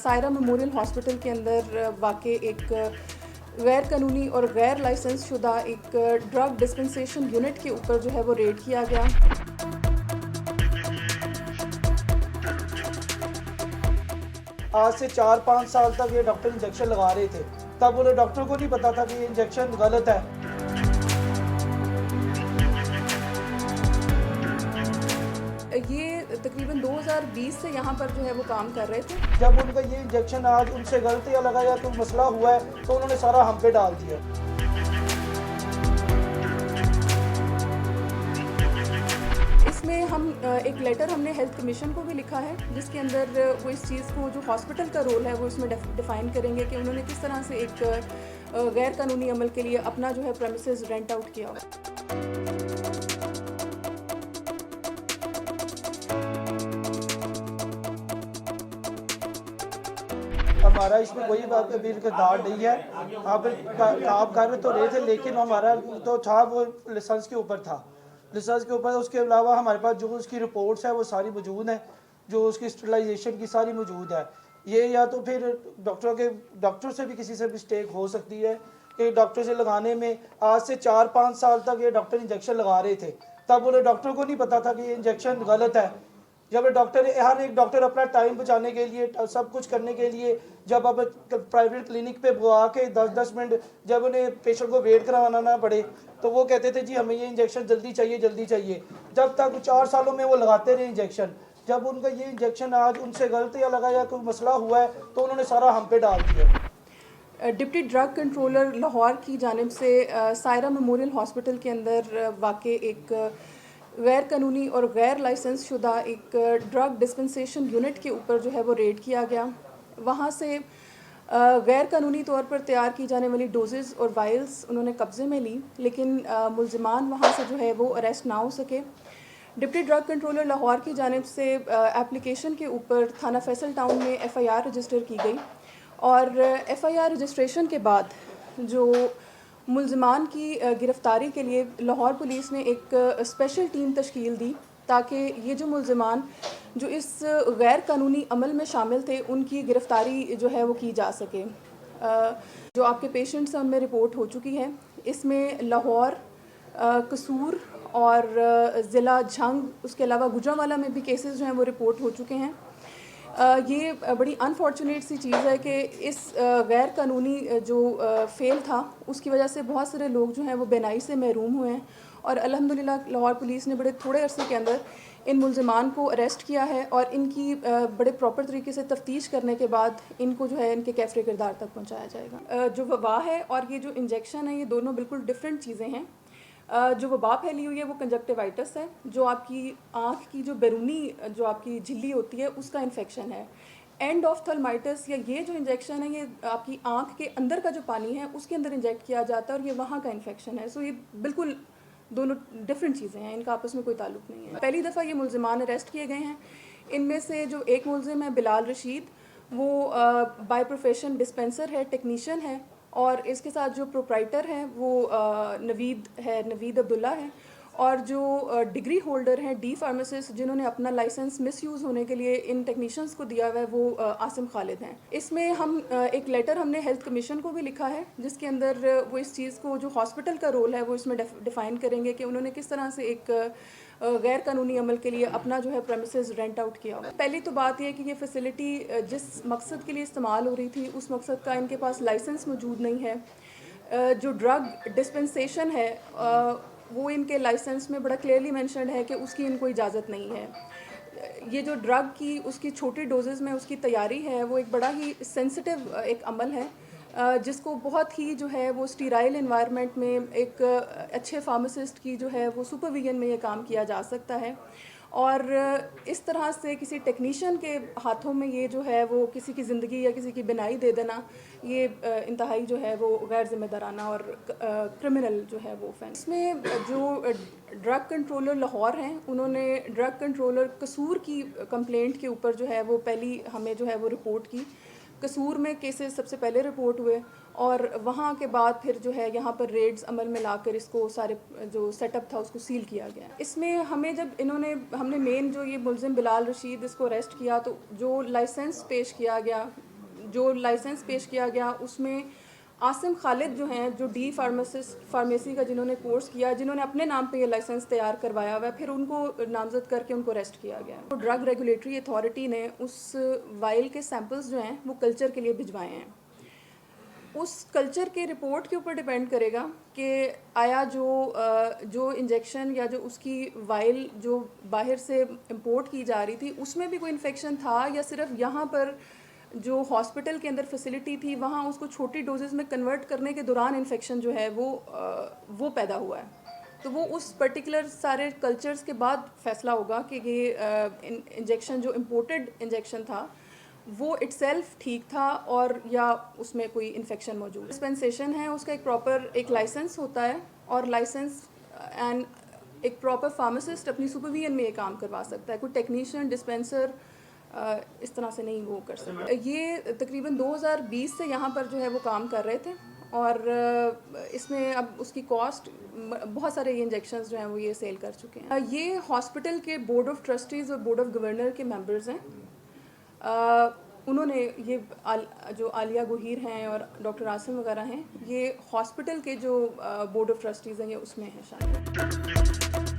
Saira memorial hospital के अंदर वाक़े एक गैर कानूनी और गैर लाइसेंस शुदा एक ड्रग डिस्पेंसेशन यूनिट के ऊपर जो है वो रेड किया गया। आज से 4-5 साल तक ये डॉक्टर इंजेक्शन लगा रहे थे, तब उन्हें डॉक्टर को नहीं पता था कि ये इंजेक्शन गलत है। ये तकरीबन 2020 से यहाँ पर जो है वो काम कर रहे थे। जब उनका ये इंजेक्शन आज उनसे गलतियाँ लगा या कोई मसला हुआ है तो उन्होंने सारा हम पे डाल दिया। इसमें हम एक लेटर हमने हेल्थ कमीशन को भी लिखा है, जिसके अंदर वो इस चीज़ को जो हॉस्पिटल का रोल है वो इसमें डिफ़ाइन करेंगे कि उन्होंने किस तरह से एक गैर कानूनी अमल के लिए अपना जो है प्रेमिसेस रेंट आउट किया हो। हमारा इसमें कोई बात अभी किरदार नहीं है। आप काम कर तो रहे थे, लेकिन हमारा तो था वो लाइसेंस के ऊपर था, लाइसेंस के ऊपर। उसके अलावा हमारे पास जो उसकी रिपोर्ट्स है वो सारी मौजूद हैं, जो उसकी स्टरलाइजेशन की सारी मौजूद है। ये या तो फिर डॉक्टर से भी किसी से मिस्टेक हो सकती है कि डॉक्टर से लगाने में आज से 4-5 साल तक ये डॉक्टर इंजेक्शन लगा रहे थे, तब उन्हें डॉक्टर को नहीं पता था कि ये इंजेक्शन गलत है। जब हर एक डॉक्टर अपना टाइम बचाने के लिए, सब कुछ करने के लिए, जब अब प्राइवेट क्लिनिक पे बुला के 10-10 मिनट जब उन्हें पेशेंट को वेट करवाना ना पड़े तो वो कहते थे जी हमें ये इंजेक्शन जल्दी चाहिए। जब तक 4 सालों में वो लगाते रहे इंजेक्शन। जब उनका ये इंजेक्शन आज उनसे गलतियाँ लगा या कोई मसला हुआ है तो उन्होंने सारा हम पे डाल दिया। डिप्टी ड्रग कंट्रोलर लाहौर की जानिब से सायरा मेमोरियल हॉस्पिटल के अंदर वाक़े एक गैर कानूनी और गैर लाइसेंस शुदा एक ड्रग डिस्पेंसेशन यूनिट के ऊपर जो है वो रेड किया गया। वहाँ से गैर कानूनी तौर पर तैयार की जाने वाली डोजेज़ और वायल्स उन्होंने कब्ज़े में ली, लेकिन मुल्ज़िमान वहाँ से जो है वो अरेस्ट ना हो सके। डिप्टी ड्रग कंट्रोलर लाहौर की जानिब से एप्लीकेशन के ऊपर थाना फैसल टाउन में FIR रजिस्टर की गई और FIR रजिस्ट्रेशन के बाद जो मुल्ज़िमान की गिरफ़्तारी के लिए लाहौर पुलिस ने एक स्पेशल टीम तश्कील दी, ताकि ये जो मुल्ज़िमान जो इस गैर कानूनी अमल में शामिल थे उनकी गिरफ़्तारी जो है वो की जा सके। जो आपके पेशेंट्स हैं उनमें रिपोर्ट हो चुकी है। इसमें लाहौर, कसूर और ज़िला झंग, उसके अलावा गुजरांवाला में भी केसेस जो हैं वो रिपोर्ट हो चुके हैं। ये बड़ी अनफॉर्चुनेट सी चीज़ है कि इस गैर कानूनी जो फ़ेल था उसकी वजह से बहुत सारे लोग जो हैं वो बेनाई से महरूम हुए हैं और अल्हम्दुलिल्लाह लाहौर पुलिस ने बड़े थोड़े अरसे के अंदर इन मुल्ज़िमान को अरेस्ट किया है और इनकी बड़े प्रॉपर तरीके से तफ्तीश करने के बाद इनको जो है इनके कैफ़रे किरदार तक पहुँचाया जाएगा। जो वबा है और ये जो इंजेक्शन है ये दोनों बिल्कुल डिफरेंट चीज़ें हैं। जो वबा फैली हुई है वो कंजक्टिवाइटिस है, जो आपकी आँख की जो बैरूनी जो आपकी झिल्ली होती है उसका इन्फेक्शन है। एंडोफ्थल्माइटिस या ये जो इंजेक्शन है ये आपकी आँख के अंदर का जो पानी है उसके अंदर इंजेक्ट किया जाता है और ये वहाँ का इन्फेक्शन है। सो ये बिल्कुल दोनों डिफरेंट चीज़ें हैं, इनका आपस में कोई ताल्लुक़ नहीं है। पहली दफ़ा ये मुल्ज़िमान अरेस्ट किए गए हैं। इनमें से जो एक मुल्ज़िम है बिलाल रशीद, वो बाय प्रोफेशन डिस्पेंसर है, टेक्नीशियन है, और इसके साथ जो प्रोप्राइटर हैं वो नवीद अब्दुल्ला है, और जो डिग्री होल्डर हैं डी फार्मासिस्ट जिन्होंने अपना लाइसेंस मिसयूज़ होने के लिए इन टेक्नीशियंस को दिया हुआ है वो आसिम खालिद हैं। इसमें हम एक लेटर हमने हेल्थ कमीशन को भी लिखा है, जिसके अंदर वो इस चीज़ को जो हॉस्पिटल का रोल है वो इसमें डिफ़ाइन करेंगे कि उन्होंने किस तरह से एक गैर कानूनी अमल के लिए अपना जो है प्रेमिसेस रेंट आउट किया हुआ। पहली तो बात यह है कि ये फैसिलिटी जिस मकसद के लिए इस्तेमाल हो रही थी उस मकसद का इनके पास लाइसेंस मौजूद नहीं है। जो ड्रग डिस्पेंसेशन है वो इनके लाइसेंस में बड़ा क्लियरली मेंशन्ड है कि उसकी इनको इजाज़त नहीं है। ये जो ड्रग की उसकी छोटी डोजेज़ में उसकी तैयारी है वो एक बड़ा ही सेंसिटिव एक अमल है, जिसको बहुत ही जो है वो स्टीराइल एनवायरनमेंट में एक अच्छे फार्मासिस्ट की जो है वो सुपरविजन में ये काम किया जा सकता है। और इस तरह से किसी टेक्नीशियन के हाथों में ये जो है वो किसी की ज़िंदगी या किसी की बिनाई दे देना, ये इंतहाई जो है वो गैर ज़िम्मेदाराना और क्रिमिनल जो है वो ऑफेंस। इसमें जो ड्रग कंट्रोलर लाहौर हैं उन्होंने ड्रग कंट्रोलर कसूर की कंप्लेंट के ऊपर जो है वो पहली हमें जो है वो रिपोर्ट की। कसूर में केसेस सबसे पहले रिपोर्ट हुए और वहाँ के बाद फिर जो है यहाँ पर रेड्स अमल में लाकर इसको सारे जो सेटअप था उसको सील किया गया। इसमें हमें जब हमने मेन जो ये मुल्ज़िम बिलाल रशीद इसको अरेस्ट किया तो जो लाइसेंस पेश किया गया जो लाइसेंस पेश किया गया उसमें आसिम खालिद जो हैं, जो डी फार्मेसी का जिन्होंने कोर्स किया, जिन्होंने अपने नाम पे ये लाइसेंस तैयार करवाया हुआ है, फिर उनको नामजद करके उनको अरेस्ट किया गया। तो ड्रग रेगुलेटरी अथॉरिटी ने उस वाइल के सैंपल्स जो हैं वो कल्चर के लिए भिजवाए हैं। उस कल्चर के रिपोर्ट के ऊपर डिपेंड करेगा कि आया जो इंजेक्शन या जो उसकी वाइल जो बाहर से इंपोर्ट की जा रही थी उसमें भी कोई इन्फेक्शन था, या सिर्फ यहाँ पर जो हॉस्पिटल के अंदर फैसिलिटी थी वहाँ उसको छोटी डोजेज़ में कन्वर्ट करने के दौरान इन्फेक्शन जो है वो पैदा हुआ है। तो वो उस पर्टिकुलर सारे कल्चर्स के बाद फैसला होगा कि ये इंजेक्शन जो इम्पोर्टेड इंजेक्शन था वो इट्सेल्फ ठीक था और या उसमें कोई इन्फेक्शन मौजूद। डिस्पेंसेशन है उसका एक लाइसेंस होता है, और लाइसेंस एंड एक प्रॉपर फार्मासिस्ट अपनी सुपरविजन में ये काम करवा सकता है। कोई टेक्नीशियन डिस्पेंसर इस तरह से नहीं वो कर सकता। ये तकरीबन 2020 से यहाँ पर जो है वो काम कर रहे थे, और इसमें अब उसकी कॉस्ट बहुत सारे ये इंजेक्शंस जो हैं वो ये सेल कर चुके हैं। ये हॉस्पिटल के बोर्ड ऑफ ट्रस्टीज़ और बोर्ड ऑफ गवर्नर के मेंबर्स हैं। उन्होंने ये जो आलिया गोहीर हैं और डॉक्टर आसिम वगैरह हैं, ये हॉस्पिटल के जो बोर्ड ऑफ ट्रस्टीज़ हैं ये उसमें हैं शामिल।